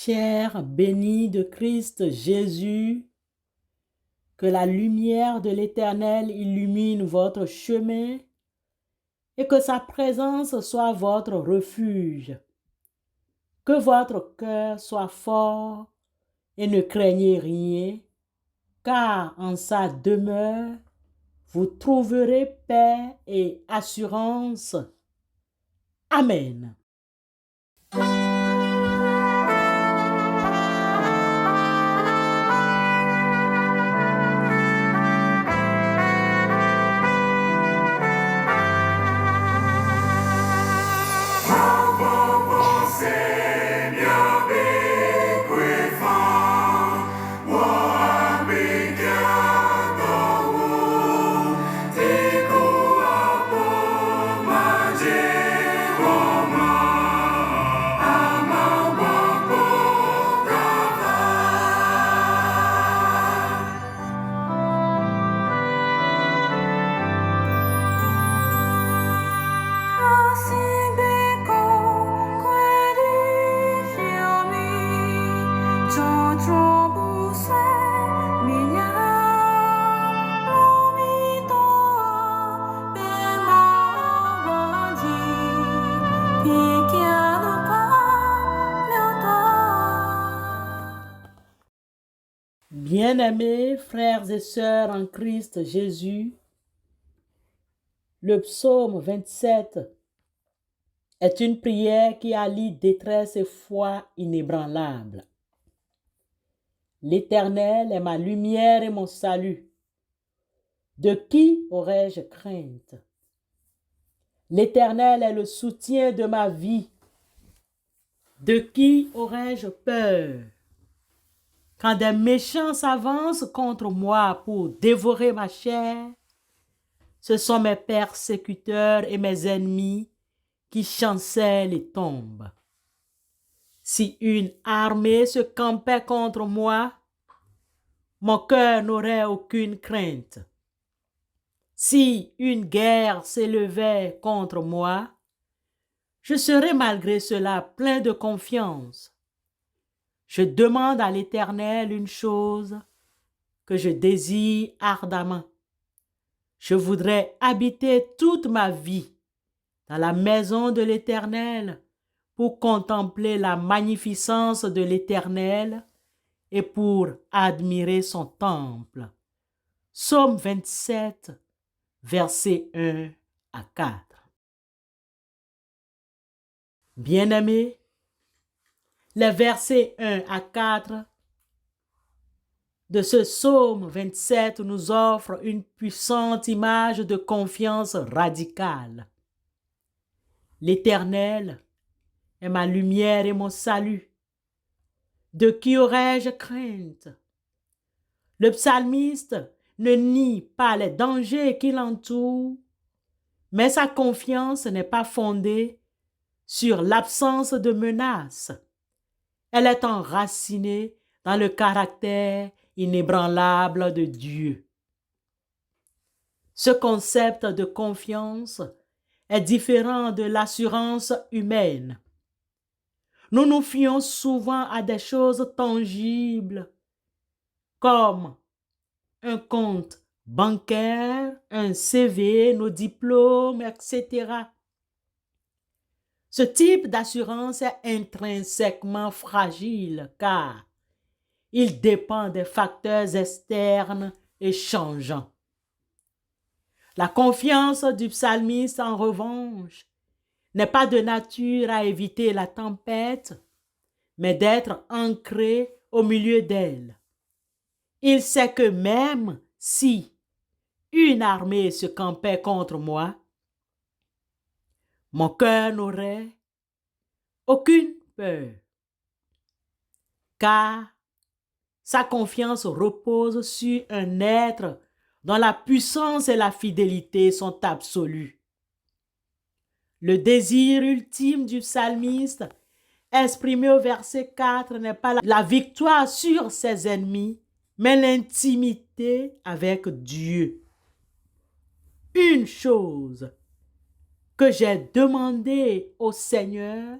Chair bénie de Christ Jésus, que la lumière de l'Éternel illumine votre chemin et que sa présence soit votre refuge. Que votre cœur soit fort et ne craignez rien, car en sa demeure, vous trouverez paix et assurance. Amen. Bien-aimés frères et sœurs en Christ Jésus, le psaume 27 est une prière qui allie détresse et foi inébranlable. L'Éternel est ma lumière et mon salut. De qui aurais-je crainte? L'Éternel est le soutien de ma vie. De qui aurais-je peur? Quand des méchants s'avancent contre moi pour dévorer ma chair, ce sont mes persécuteurs et mes ennemis qui chancellent et tombent. Si une armée se campait contre moi, mon cœur n'aurait aucune crainte. Si une guerre s'élevait contre moi, je serais malgré cela plein de confiance. Je demande à l'Éternel une chose que je désire ardemment. Je voudrais habiter toute ma vie dans la maison de l'Éternel pour contempler la magnificence de l'Éternel et pour admirer son temple. Psaume 27, versets 1 à 4. Bien-aimés, les versets 1 à 4 de ce psaume 27 nous offrent une puissante image de confiance radicale. L'Éternel est ma lumière et mon salut. De qui aurais-je crainte? Le psalmiste ne nie pas les dangers qui l'entourent, mais sa confiance n'est pas fondée sur l'absence de menaces. Elle est enracinée dans le caractère inébranlable de Dieu. Ce concept de confiance est différent de l'assurance humaine. Nous nous fions souvent à des choses tangibles, comme un compte bancaire, un CV, nos diplômes, etc. Ce type d'assurance est intrinsèquement fragile car il dépend des facteurs externes et changeants. La confiance du psalmiste, en revanche, n'est pas de nature à éviter la tempête, mais d'être ancré au milieu d'elle. Il sait que même si une armée se campait contre moi, mon cœur n'aurait aucune peur, car sa confiance repose sur un être dont la puissance et la fidélité sont absolues. Le désir ultime du psalmiste, exprimé au verset 4, n'est pas la victoire sur ses ennemis, mais l'intimité avec Dieu. Une chose que j'ai demandé au Seigneur,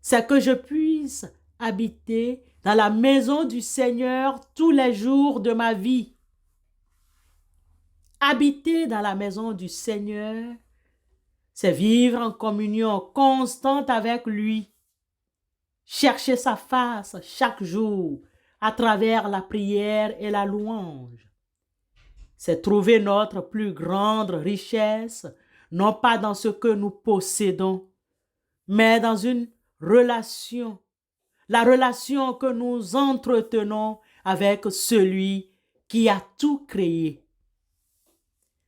c'est que je puisse habiter dans la maison du Seigneur tous les jours de ma vie. Habiter dans la maison du Seigneur, c'est vivre en communion constante avec lui. Chercher sa face chaque jour à travers la prière et la louange. C'est trouver notre plus grande richesse, non pas dans ce que nous possédons, mais dans une relation, la relation que nous entretenons avec celui qui a tout créé.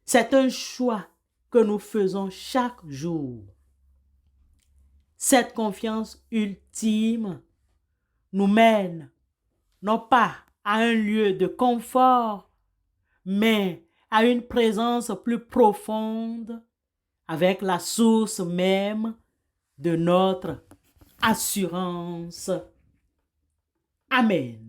C'est un choix que nous faisons chaque jour. Cette confiance ultime nous mène non pas à un lieu de confort, mais à une présence plus profonde avec la source même de notre assurance. Amen.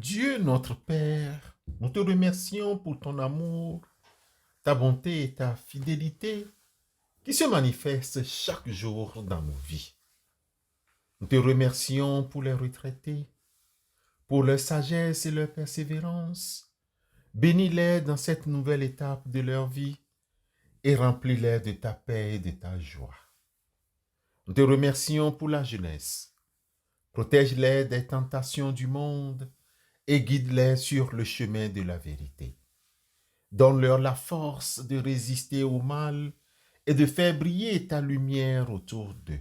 Dieu notre Père, nous te remercions pour ton amour, ta bonté et ta fidélité qui se manifestent chaque jour dans nos vies. Nous te remercions pour les retraités, pour leur sagesse et leur persévérance. Bénis-les dans cette nouvelle étape de leur vie et remplis-les de ta paix et de ta joie. Nous te remercions pour la jeunesse. Protège-les des tentations du monde et guide-les sur le chemin de la vérité. Donne-leur la force de résister au mal et de faire briller ta lumière autour d'eux.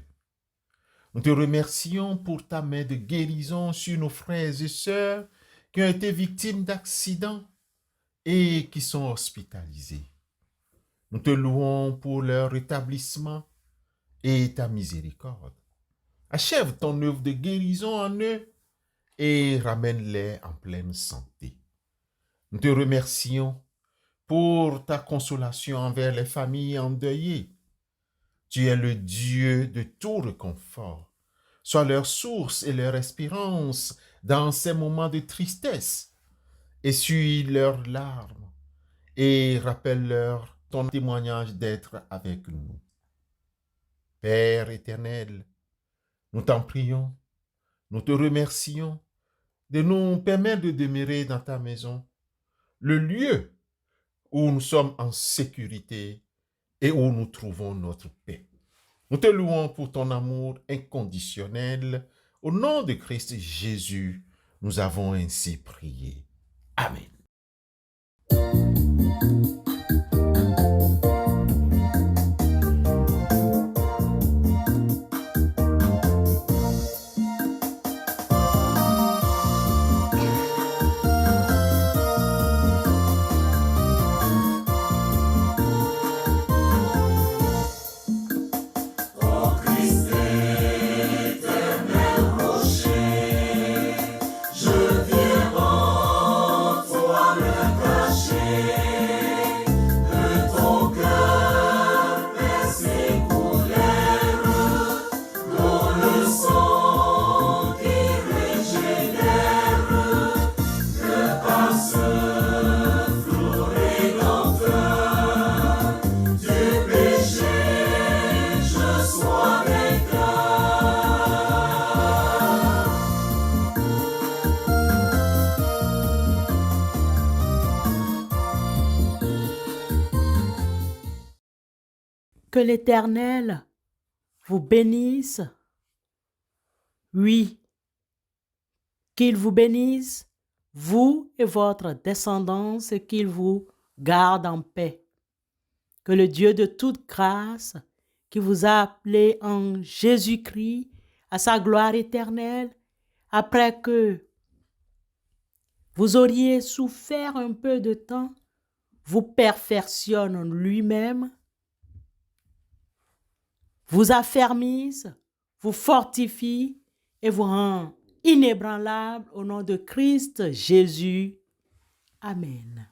Nous te remercions pour ta main de guérison sur nos frères et sœurs qui ont été victimes d'accidents et qui sont hospitalisés. Nous te louons pour leur rétablissement et ta miséricorde. Achève ton œuvre de guérison en eux et ramène-les en pleine santé. Nous te remercions pour ta consolation envers les familles endeuillées. Tu es le Dieu de tout réconfort. Sois leur source et leur espérance dans ces moments de tristesse. Essuie leurs larmes et rappelle-leur ton témoignage d'être avec nous. Père éternel, nous t'en prions, nous te remercions de nous permettre de demeurer dans ta maison, le lieu où nous sommes en sécurité et où nous trouvons notre paix. Nous te louons pour ton amour inconditionnel. Au nom de Christ Jésus, nous avons ainsi prié. Amen. Oh Christ, que l'Éternel vous bénisse. Oui, qu'il vous bénisse, vous et votre descendance, et qu'il vous garde en paix. Que le Dieu de toute grâce, qui vous a appelé en Jésus-Christ à sa gloire éternelle, après que vous auriez souffert un peu de temps, vous perfectionne lui-même, vous affermisse, vous fortifie et vous rend inébranlable au nom de Christ Jésus. Amen.